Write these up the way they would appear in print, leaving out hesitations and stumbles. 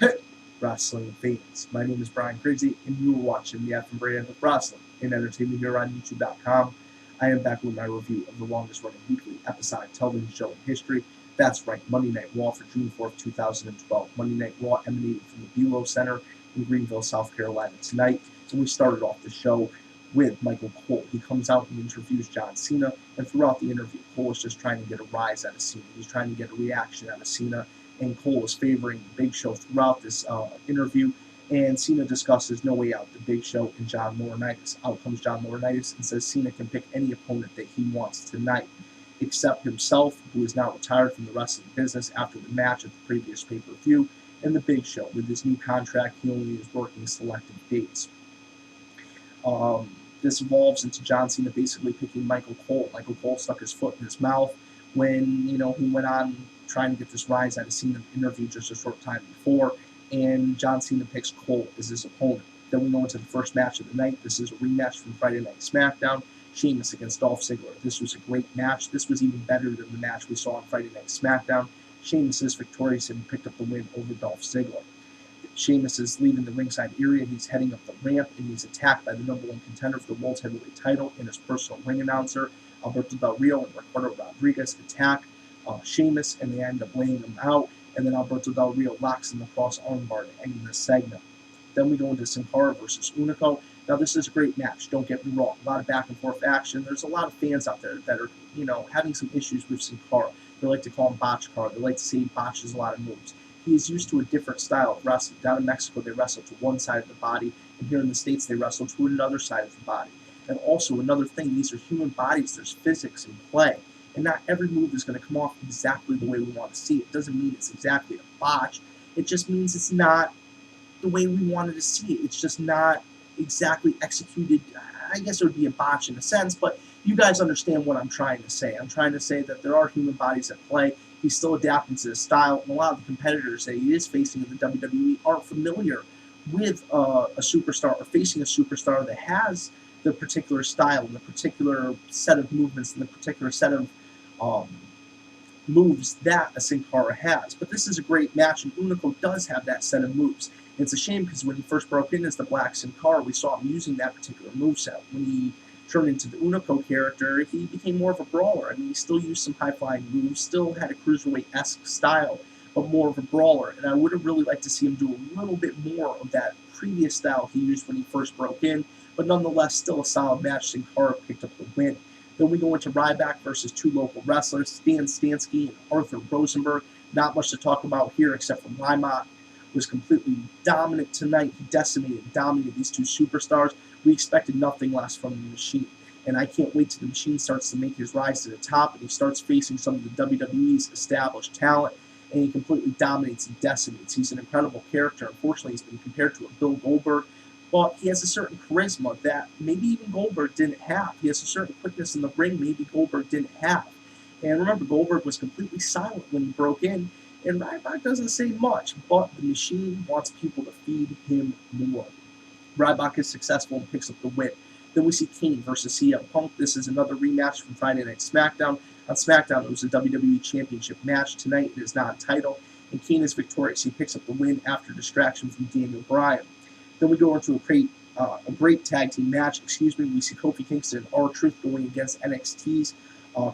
Hey, wrestling fans. My name is Brian Crazy, and you are watching the F brand of wrestling and entertainment here on YouTube.com. I am back with my review of the longest running weekly episodic television show in history. That's right, Monday Night Raw for June 4th, 2012. Monday Night Raw emanating from the Belo Center in Greenville, South Carolina tonight. And we started off the show with Michael Cole. He comes out and interviews John Cena, and throughout the interview, Cole is just trying to get a rise out of Cena. He's trying to get a reaction out of Cena, and Cole is favoring the Big Show throughout this interview. And Cena discusses No Way Out, the Big Show, and John Laurinaitis. Out comes John Laurinaitis and says Cena can pick any opponent that he wants tonight, except himself, who is now retired from the wrestling business after the match at the previous pay-per-view, and the Big Show. With his new contract, he only is working selected dates. This evolves into John Cena basically picking Michael Cole. Michael Cole stuck his foot in his mouth when, he went on trying to get this rise out of Cena interview just a short time before, and John Cena picks Cole as his opponent. Then we go into the first match of the night. This is a rematch from Friday Night SmackDown, Sheamus against Dolph Ziggler. This was a great match. This was even better than the match we saw on Friday Night SmackDown. Sheamus is victorious and picked up the win over Dolph Ziggler. Sheamus is leaving the ringside area. He's heading up the ramp, and he's attacked by the number one contender for the World Heavyweight title and his personal ring announcer, Alberto Del Rio and Ricardo Rodriguez, attack Sheamus, and they end up laying him out, and then Alberto Del Rio locks in the cross armbar to end this segment. Then we go into Sin Cara versus Unico. Now, this is a great match, don't get me wrong. A lot of back and forth action. There's a lot of fans out there that are, having some issues with Sin Cara. They like to call him Botch Cara. They like to say he botches a lot of moves. He is used to a different style of wrestling. Down in Mexico, they wrestle to one side of the body, and here in the States, they wrestle to another side of the body. And also, another thing, these are human bodies. There's physics in play. And not every move is going to come off exactly the way we want to see it. It doesn't mean it's exactly a botch. It just means it's not the way we wanted to see it. It's just not exactly executed. I guess it would be a botch in a sense, but you guys understand what I'm trying to say. I'm trying to say that there are human bodies at play. He's still adapting to his style, and a lot of the competitors that he is facing in the WWE aren't familiar with a superstar or facing a superstar that has the particular style and the particular set of movements and the particular set of moves that a Sin Cara has. But this is a great match, and Unico does have that set of moves. It's a shame because when he first broke in as the Black Sin Cara, we saw him using that particular moveset. When he turned into the Unico character, he became more of a brawler. I mean, he still used some high-flying moves, still had a cruiserweight-esque style, but more of a brawler. And I would have really liked to see him do a little bit more of that previous style he used when he first broke in, but nonetheless, still a solid match. Sin Cara picked up the win. Then we go into Ryback versus two local wrestlers, Stan Stansky and Arthur Rosenberg. Not much to talk about here except for Ryback was completely dominant tonight. He decimated and dominated these two superstars. We expected nothing less from the Machine. And I can't wait till the Machine starts to make his rise to the top and he starts facing some of the WWE's established talent, and he completely dominates and decimates. He's an incredible character. Unfortunately, he's been compared to a Bill Goldberg, but he has a certain charisma that maybe even Goldberg didn't have. He has a certain quickness in the ring maybe Goldberg didn't have. And remember, Goldberg was completely silent when he broke in, and Ryback doesn't say much, but the Machine wants people to feed him more. Ryback is successful and picks up the win. Then we see Kane versus CM Punk. This is another rematch from Friday Night SmackDown. On SmackDown, it was a WWE Championship match. Tonight, it is non-title, and Kane is victorious. He picks up the win after distraction from Daniel Bryan. Then we go into a great tag team match. We see Kofi Kingston and R-Truth going against NXT's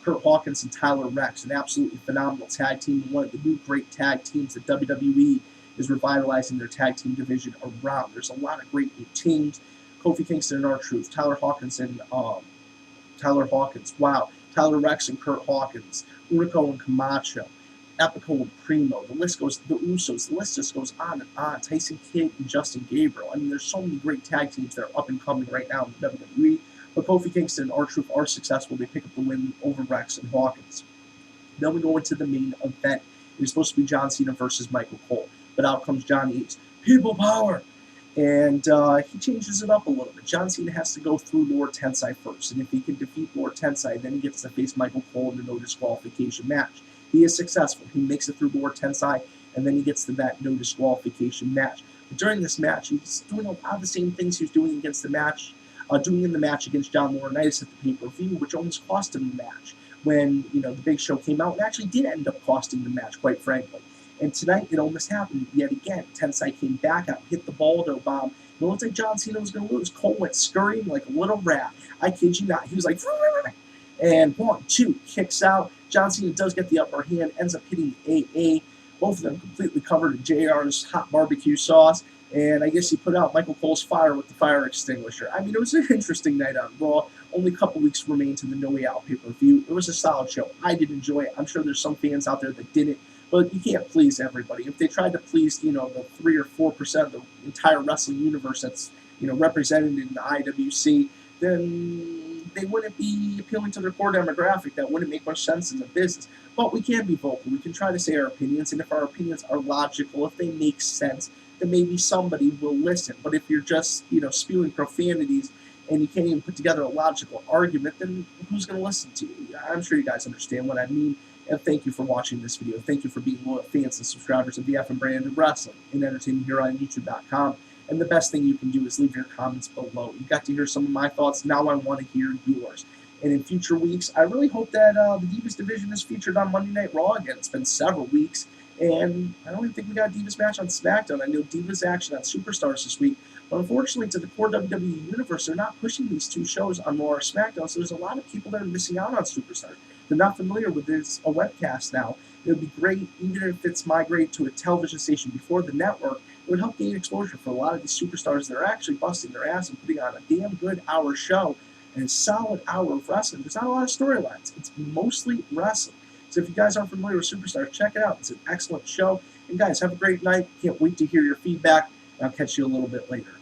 Kurt Hawkins and Tyler Rex. An absolutely phenomenal tag team. One of the new great tag teams that WWE is revitalizing their tag team division around. There's a lot of great new teams. Kofi Kingston and R-Truth, Tyler Hawkins, Tyler Rex and Kurt Hawkins, Unico and Camacho, Epico and Primo, the Usos, the list just goes on and on. Tyson Kidd and Justin Gabriel. I mean, there's so many great tag teams that are up and coming right now in the WWE. But Kofi Kingston and R-Truth are successful. They pick up the win over Rex and Hawkins. Then we go into the main event. It was supposed to be John Cena versus Michael Cole, but out comes Johnny Ace. People power! And he changes it up a little bit. John Cena has to go through Lord Tensai first, and if he can defeat Lord Tensai, then he gets to face Michael Cole in the no disqualification match. He is successful. He makes it through Lord Tensai, and then he gets to that no disqualification match. But during this match, he's doing a lot of the same things he was doing in the match against John Laurinaitis at the pay-per-view, which almost cost him the match when the Big Show came out, and actually did end up costing the match, quite frankly. And tonight, it almost happened yet again. Tensai came back out, hit the Baldo bomb. It looked like John Cena was going to lose. Cole went scurrying like a little rat. I kid you not. He was like, and 1, 2, kicks out. John Cena does get the upper hand, ends up hitting AA. Both of them completely covered in JR's hot barbecue sauce. And I guess he put out Michael Cole's fire with the fire extinguisher. I mean, it was an interesting night on Raw. Only a couple weeks remain to the No Way Out pay-per-view. It was a solid show. I did enjoy it. I'm sure there's some fans out there that didn't. But you can't please everybody. If they tried to please, the 3 or 4% of the entire wrestling universe that's, represented in the IWC, then they wouldn't be appealing to their core demographic. That wouldn't make much sense in the business. But we can be vocal. We can try to say our opinions, and if our opinions are logical, if they make sense, then maybe somebody will listen. But if you're just, spewing profanities and you can't even put together a logical argument, then who's going to listen to you? I'm sure you guys understand what I mean. And thank you for watching this video. Thank you for being loyal fans and subscribers of the FM brand of wrestling and entertainment here on YouTube.com. And the best thing you can do is leave your comments below. You got to hear some of my thoughts. Now I want to hear yours. And in future weeks, I really hope that the Divas division is featured on Monday Night Raw again. It's been several weeks. And I don't even think we got a Divas match on SmackDown. I know Divas action on Superstars this week. But unfortunately, to the core WWE universe, they're not pushing these 2 shows on Raw or SmackDown. So there's a lot of people that are missing out on Superstars. They're not familiar with this, a webcast now. It would be great, even if it's migrated to a television station before the network. It would help gain exposure for a lot of these superstars that are actually busting their ass and putting on a damn good hour show and a solid hour of wrestling. There's not a lot of storylines. It's mostly wrestling. So if you guys aren't familiar with Superstars, check it out. It's an excellent show. And guys, have a great night. Can't wait to hear your feedback. I'll catch you a little bit later.